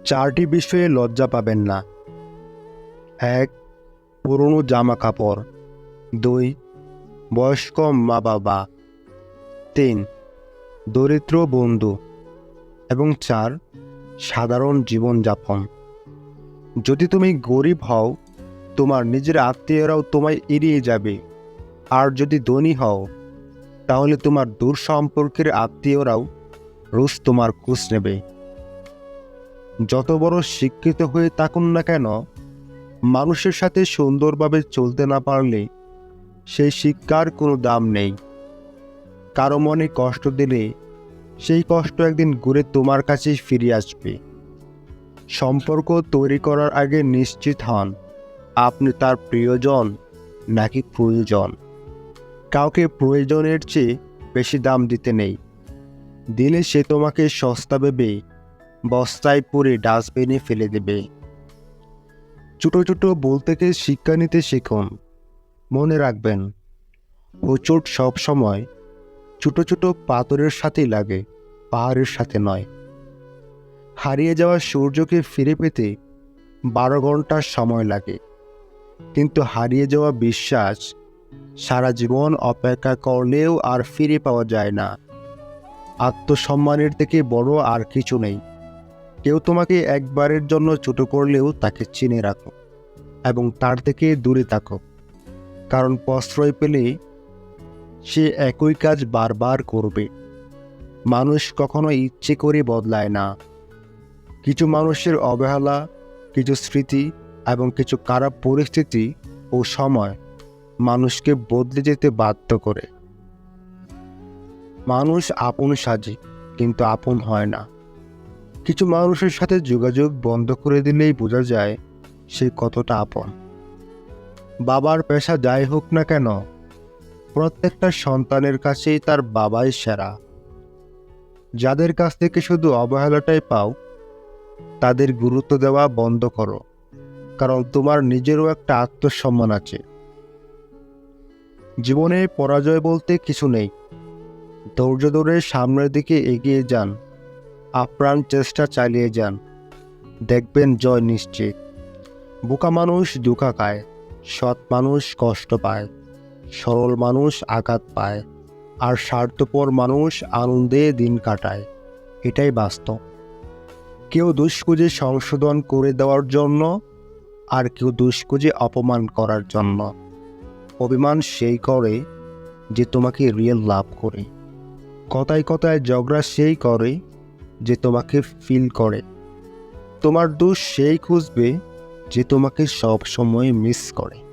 চারটি বিষয়ে লজ্জা পাবেন না। ১. পুরনো জামা কাপড়। ২. বয়স্ক মা বাবা। ৩. দরিদ্র বন্ধু। এবং ৪. সাধারণ জীবনযাপন। যদি তুমি গরিব হও, তোমার নিজের আত্মীয়রাও তোমায় এড়িয়ে যাবে। আর যদি ধনী হও, তাহলে তোমার দূর সম্পর্কের আত্মীয়রাও রোজ তোমার খোঁজ নেবে। যত বড় শিক্ষিত হয়ে থাকুন না কেন, মানুষের সাথে সুন্দরভাবে চলতে না পারলে সেই শিক্ষার কোনো দাম নেই। কারো মনে কষ্ট দিলে সেই কষ্ট একদিন ঘুরে তোমার কাছেই ফিরে আসবে। সম্পর্ক তৈরি করার আগে নিশ্চিত হন আপনি তার প্রিয়জন নাকি প্রয়োজন। কাউকে প্রয়োজনের চেয়ে বেশি দাম দিতে নেই। দিলে সে তোমাকে সস্তা ভেবে বস্তায় পুরে ডাস্টবিনে ফেলে দেবে। ছোট ছোট ভুল থেকে শিক্ষা নিতে শিখুন। মনে রাখবেন, হোঁচট সবসময় ছোট ছোট পাথরের সাথেই লাগে, পাহাড়ের সাথে নয়। হারিয়ে যাওয়া সূর্যকে ফিরে পেতে 12 ঘন্টার সময় লাগে, কিন্তু হারিয়ে যাওয়া বিশ্বাস সারা জীবন অপেক্ষা করলেও আর ফিরে পাওয়া যায় না। আত্মসম্মানের থেকে বড় আর কিছু নেই। কেউ তোমাকে একবারের জন্য ছোট করলেও তাকে চিনে রাখো এবং তার থেকে দূরে থাকো, কারণ প্রশ্রয় পেলে সে একই কাজ বারবার করবে। মানুষ কখনো ইচ্ছে করে বদলায় না। কিছু মানুষের অবহেলা, কিছু স্মৃতি এবং কিছু খারাপ পরিস্থিতি ও সময় মানুষকে বদলে যেতে বাধ্য করে। মানুষ আপন সাজে, কিন্তু আপন হয় না। কিছু মানুষের সাথে যোগাযোগ বন্ধ করে দিলেই বোঝা যায় সে কতটা আপন। বাবার পেশা যাই হোক না কেন, প্রত্যেকটা সন্তানের কাছেই তার বাবাই সেরা। যাদের কাছ থেকে শুধু অবহেলাটাই পাও, তাদের গুরুত্ব দেওয়া বন্ধ করো, কারণ তোমার নিজেরও একটা আত্মসম্মান আছে। জীবনে পরাজয় বলতে কিছু নেই। ধৈর্য ধরে সামনের দিকে এগিয়ে যান, আপ্রাণ চেষ্টা চালিয়ে যান, দেখবেন জয় নিশ্চিত। বোকা মানুষ ধোঁকা খায়, সৎ মানুষ কষ্ট পায়, সরল মানুষ আঘাত পায়, আর স্বার্থপর মানুষ আনন্দে দিন কাটায়। এটাই বাস্তব। কেউ দোষ খুঁজে সংশোধন করে দেওয়ার জন্য, আর কেউ দোষ খুঁজে অপমান করার জন্য। অভিমান সেই করে যে তোমাকে রিয়েল লাভ করে। কথায় কথায় ঝগড়া সেই করে যে তোমাকে ফিল করে। তোমার দোষ সেই খুঁজবে যে তোমাকে সব সময় মিস করে।